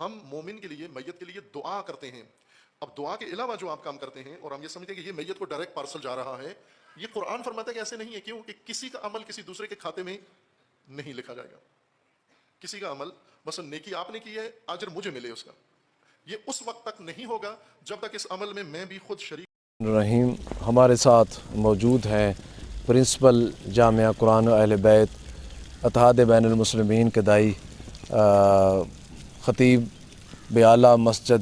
ہم مومن کے لیے، میت کے لیے دعا کرتے ہیں. اب دعا کے علاوہ جو آپ کام کرتے ہیں اور ہم یہ سمجھتے ہیں کہ یہ میت کو ڈائریکٹ پارسل جا رہا ہے، یہ قرآن فرماتا ہے کہ ایسے نہیں ہے. کیوں؟ کہ کسی کا عمل کسی دوسرے کے کھاتے میں نہیں لکھا جائے گا. کسی کا عمل، بس نیکی آپ نے کی ہے، اجر مجھے ملے اس کا. یہ اس وقت تک نہیں ہوگا جب تک اس عمل میں میں بھی خود شریک. رحیم ہمارے ساتھ موجود ہیں پرنسپل جامعہ قرآن و اہل بیت اتحاد بین المسلمین کے دائی خطیب بیالہ مسجد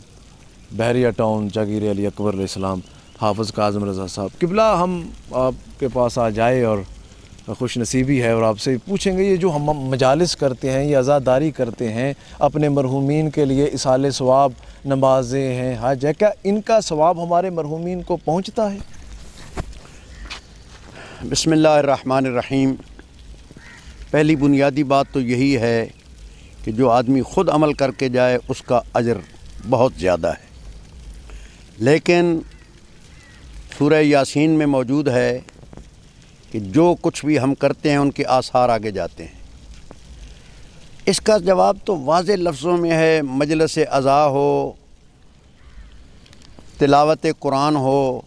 بحریہ ٹاؤن جاگیر علی اکبر علیہ السلام حافظ کاظم رضا صاحب. قبلہ ہم آپ کے پاس آ جائے اور خوش نصیبی ہے اور آپ سے پوچھیں گے، یہ جو ہم مجالس کرتے ہیں، یہ عزاداری کرتے ہیں اپنے مرحومین کے لیے، اصال ثواب، نمازیں ہیں، حج ہے، کیا ان کا ثواب ہمارے مرحومین کو پہنچتا ہے؟ بسم اللہ الرحمن الرحیم. پہلی بنیادی بات تو یہی ہے کہ جو آدمی خود عمل کر کے جائے اس کا اجر بہت زیادہ ہے، لیکن سورہ یاسین میں موجود ہے کہ جو کچھ بھی ہم کرتے ہیں ان کے آثار آگے جاتے ہیں. اس کا جواب تو واضح لفظوں میں ہے. مجلس عزا ہو، تلاوت قرآن ہو،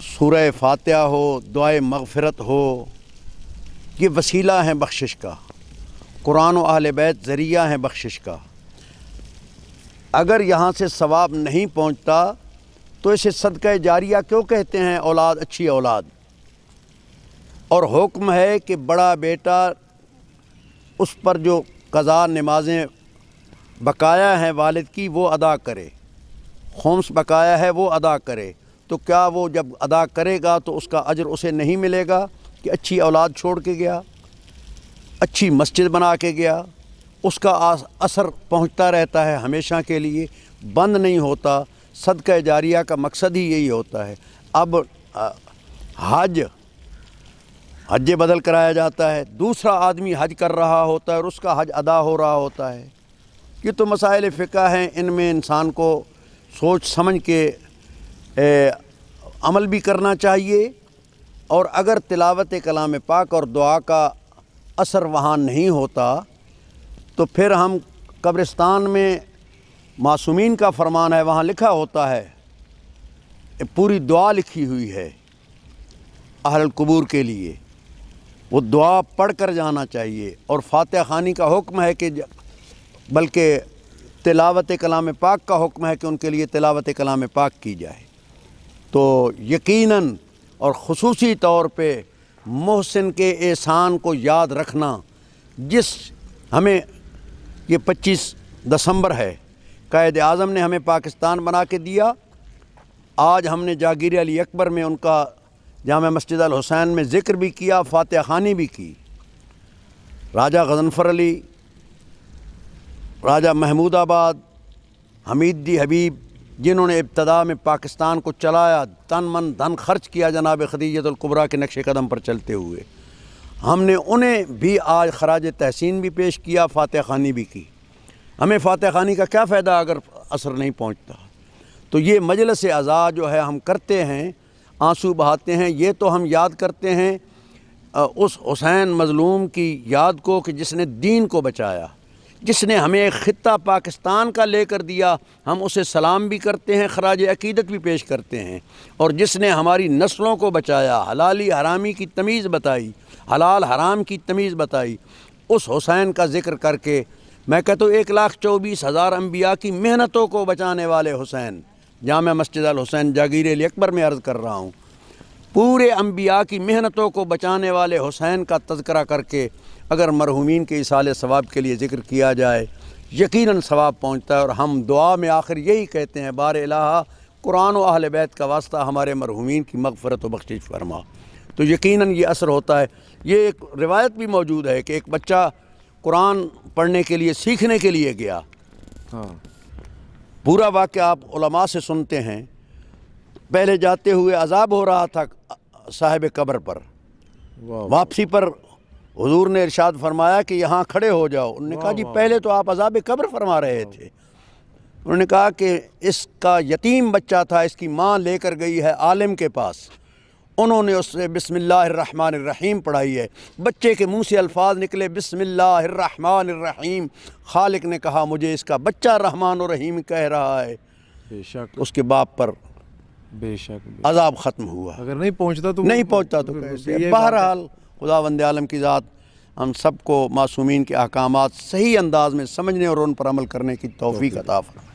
سورہ فاتحہ ہو، دعائے مغفرت ہو، یہ وسیلہ ہیں بخشش کا. قرآن و اہل بیت ذریعہ ہیں بخشش کا. اگر یہاں سے ثواب نہیں پہنچتا تو اسے صدقہ جاریہ کیوں کہتے ہیں؟ اولاد، اچھی اولاد. اور حکم ہے کہ بڑا بیٹا اس پر جو قضا نمازیں بقایا ہیں والد کی وہ ادا کرے، خمس بقایا ہے وہ ادا کرے. تو کیا وہ جب ادا کرے گا تو اس کا اجر اسے نہیں ملے گا کہ اچھی اولاد چھوڑ کے گیا، اچھی مسجد بنا کے گیا؟ اس کا اثر پہنچتا رہتا ہے ہمیشہ کے لیے، بند نہیں ہوتا. صدقہ جاریہ کا مقصد ہی یہی ہوتا ہے. اب حج بدل کرایا جاتا ہے، دوسرا آدمی حج کر رہا ہوتا ہے اور اس کا حج ادا ہو رہا ہوتا ہے. یہ تو مسائل فقہ ہیں، ان میں انسان کو سوچ سمجھ کے عمل بھی کرنا چاہیے. اور اگر تلاوت کلام پاک اور دعا کا اثر وہاں نہیں ہوتا تو پھر ہم قبرستان میں معصومین کا فرمان ہے، وہاں لکھا ہوتا ہے، پوری دعا لکھی ہوئی ہے اہل القبور کے لیے، وہ دعا پڑھ کر جانا چاہیے. اور فاتحہ خوانی کا حکم ہے کہ بلکہ تلاوت کلام پاک کا حکم ہے کہ ان کے لیے تلاوت کلام پاک کی جائے. تو یقیناً اور خصوصی طور پہ محسن کے احسان کو یاد رکھنا. جس ہمیں یہ 25 دسمبر ہے، قائد اعظم نے ہمیں پاکستان بنا کے دیا. آج ہم نے جاگیر علی اکبر میں ان کا جامع مسجد الحسین میں ذکر بھی کیا، فاتحہ خوانی بھی کی. راجہ غضنفر علی، راجہ محمود آباد، حمید دی حبیب، جنہوں نے ابتدا میں پاکستان کو چلایا، تن من دھن خرچ کیا جناب خدیجۃ الکبریٰ کے نقش قدم پر چلتے ہوئے، ہم نے انہیں بھی آج خراج تحسین بھی پیش کیا، فاتحہ خوانی بھی کی. ہمیں فاتحہ خوانی کا کیا فائدہ اگر اثر نہیں پہنچتا؟ تو یہ مجلس عزا جو ہے ہم کرتے ہیں، آنسو بہاتے ہیں، یہ تو ہم یاد کرتے ہیں اس حسین مظلوم کی یاد کو کہ جس نے دین کو بچایا، جس نے ہمیں ایک خطہ پاکستان کا لے کر دیا. ہم اسے سلام بھی کرتے ہیں، خراج عقیدت بھی پیش کرتے ہیں. اور جس نے ہماری نسلوں کو بچایا، حلالی حرامی کی تمیز بتائی، حلال حرام کی تمیز بتائی، اس حسین کا ذکر کر کے میں کہتا ہوں 1,24,000 انبیاء کی محنتوں کو بچانے والے حسین، جامع مسجد الحسین جاگیر علی اکبر میں عرض کر رہا ہوں، پورے انبیاء کی محنتوں کو بچانے والے حسین کا تذکرہ کر کے اگر مرحومین کے ایصال ثواب کے لیے ذکر کیا جائے یقیناً ثواب پہنچتا ہے. اور ہم دعا میں آخر یہی کہتے ہیں، بار الہ قرآن و اہل بیت کا واسطہ ہمارے مرحومین کی مغفرت و بخشش فرما. تو یقیناً یہ اثر ہوتا ہے. یہ ایک روایت بھی موجود ہے کہ ایک بچہ قرآن پڑھنے کے لیے، سیکھنے کے لیے گیا. پورا واقعہ آپ علماء سے سنتے ہیں. پہلے جاتے ہوئے عذاب ہو رہا تھا صاحب قبر پر، واپسی پر حضور نے ارشاد فرمایا کہ یہاں کھڑے ہو جاؤ. انہوں نے کہا جی پہلے تو آپ عذاب قبر فرما رہے تھے. انہوں نے کہا کہ اس کا یتیم بچہ تھا، اس کی ماں لے کر گئی ہے عالم کے پاس، انہوں نے اس سے بسم اللہ الرحمن الرحیم پڑھائی ہے. بچے کے منہ سے الفاظ نکلے بسم اللہ الرحمن الرحیم، خالق نے کہا مجھے اس کا بچہ رحمان و رحیم کہہ رہا ہے. بے شک اس کے باپ پر بے شک. عذاب ختم ہوا. اگر نہیں پہنچتا تو نہیں پہنچتا تو کیسے؟ بہرحال خداوند عالم کی ذات ہم سب کو معصومین کے احکامات صحیح انداز میں سمجھنے اور ان پر عمل کرنے کی توفیق عطا فرمائے.